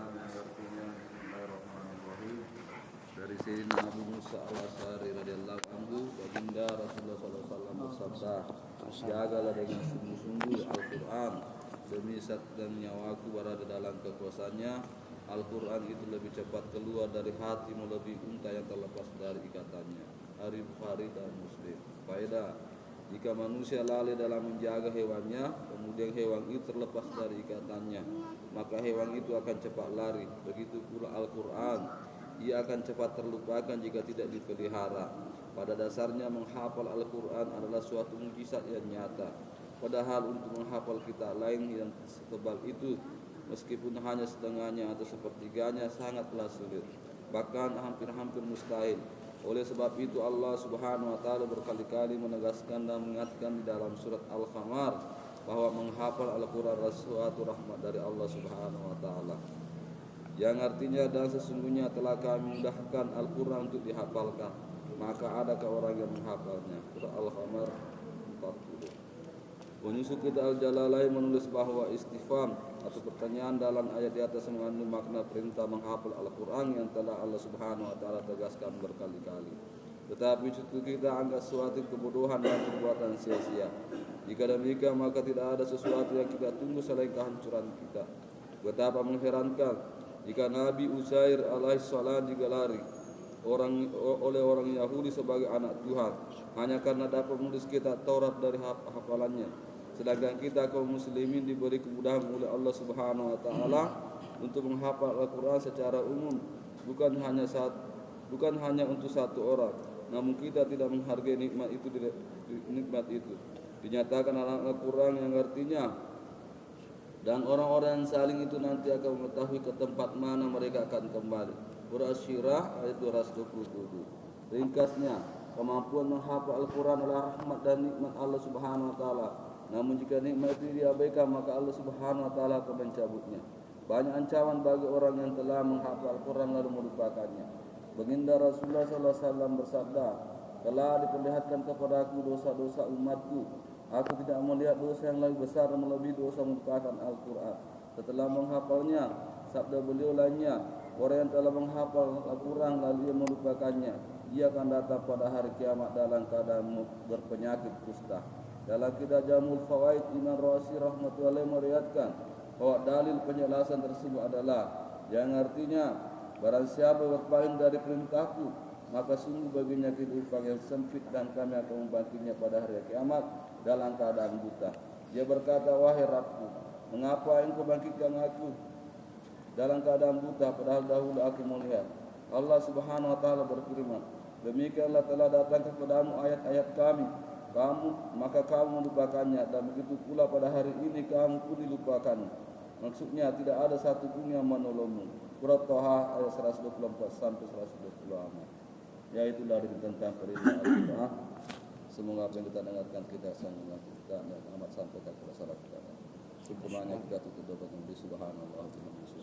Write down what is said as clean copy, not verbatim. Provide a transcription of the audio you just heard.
Al-Quran yang artinya Bismillahirrahmanirrahim. Dari Sayyidina Abu Musa al-Asy'ari radhiyallahu anhu, baginda Rasulullah SAW bersabda, jagalah dengan sungguh-sungguh Al-Quran, demi zat dan nyawaku berada dalam kekuasaannya. Al-Quran itu lebih cepat keluar dari hati melebihi unta yang terlepas dari ikatannya. Hari Bukhari dan Muslim. Faedah: jika manusia lalai dalam menjaga hewannya, kemudian hewan itu terlepas dari ikatannya, maka hewan itu akan cepat lari. Begitu pula Al-Quran, ia akan cepat terlupakan jika tidak dipelihara. Pada dasarnya menghafal Al-Quran adalah suatu mukjizat yang nyata. Padahal untuk menghafal kitab lain yang setebal itu, meskipun hanya setengahnya atau sepertiganya, sangatlah sulit, bahkan hampir-hampir mustahil. Oleh sebab itu Allah Subhanahu wa taala berkali-kali menegaskan dan mengingatkan di dalam surat Al-Qamar bahwa menghafal Al-Qur'an adalah suatu rahmat dari Allah Subhanahu wa taala. Yang artinya, dan sesungguhnya telah kami mudahkan Al-Qur'an untuk dihafalkan, maka adakah orang yang menghafalnya? Surah Al-Qamar 40. Penyusun kitab Al-Jalalain menulis bahwa istifham atau pertanyaan dalam ayat di atas mengandung makna perintah menghafal Al-Quran yang telah Allah Subhanahu wa taala tegaskan berkali-kali. Tetapi itu kita anggap suatu kebodohan dan perbuatan sia-sia. Jika demikian, maka tidak ada sesuatu yang kita tunggu selain kehancuran kita. Betapa mengherankan jika Nabi Uzair alaihissalam digelari oleh orang Yahudi sebagai anak Tuhan hanya karena dapat menulis kitab Taurat dari hafalannya, sedangkan kita kaum muslimin diberi kemudahan oleh Allah Subhanahu wa taala untuk menghafal Al-Quran secara umum, bukan hanya untuk satu orang. Namun kita tidak menghargai nikmat itu. Dinyatakan dalam Al-Quran yang artinya, dan orang-orang yang saling itu nanti akan mengetahui ke tempat mana mereka akan kembali. Surah Asy-Syirah ayat 227. Ringkasnya, kemampuan menghafal Al-Quran adalah rahmat dan nikmat Allah Subhanahu wa taala. Namun jika nikmat itu diabaikan, maka Allah Subhanahu wa taala akan mencabutnya. Banyak ancaman bagi orang yang telah menghafal Al-Quran lalu melupakannya. Baginda Rasulullah SAW bersabda, telah diperlihatkan kepadaku dosa-dosa umatku. Aku tidak melihat dosa yang lebih besar melebihi dosa melupakan Al-Quran. Setelah menghafalnya, sabda beliau lainnya, orang yang telah menghafal Al-Quran lalu ia melupakannya, ia akan datang pada hari kiamat dalam keadaan berpenyakit kusta. Dalam kitab Jamul Fawaid, Imam Razi rahmatullahi meriwayatkan bahwa dalil penjelasan tersebut adalah yang artinya, barang siapa berpaling dari perintahku, maka sungguh baginya kehidupan yang sempit dan kami akan membangkitnya pada hari kiamat dalam keadaan buta. Dia berkata, wahai Rabbku, mengapa engkau bangkitkan aku dalam keadaan buta padahal dahulu aku melihat? Allah Subhanahu wa taala berfirman, demikianlah telah datang kepadamu ayat-ayat kami, maka kamu melupakannya, dan begitu pula pada hari ini kamu pun dilupakan. Maksudnya tidak ada satu pun yang menolongmu. Surah Thaha ayat 124 sampai 124. Yaitu dari tentang perintah Al-Quran. Semoga apa yang kita dengarkan kita sanggup kita dan amat sampaikan kepada salah kita. Sempurnanya kita tutup dengan Subhanallah wa bihamdihi.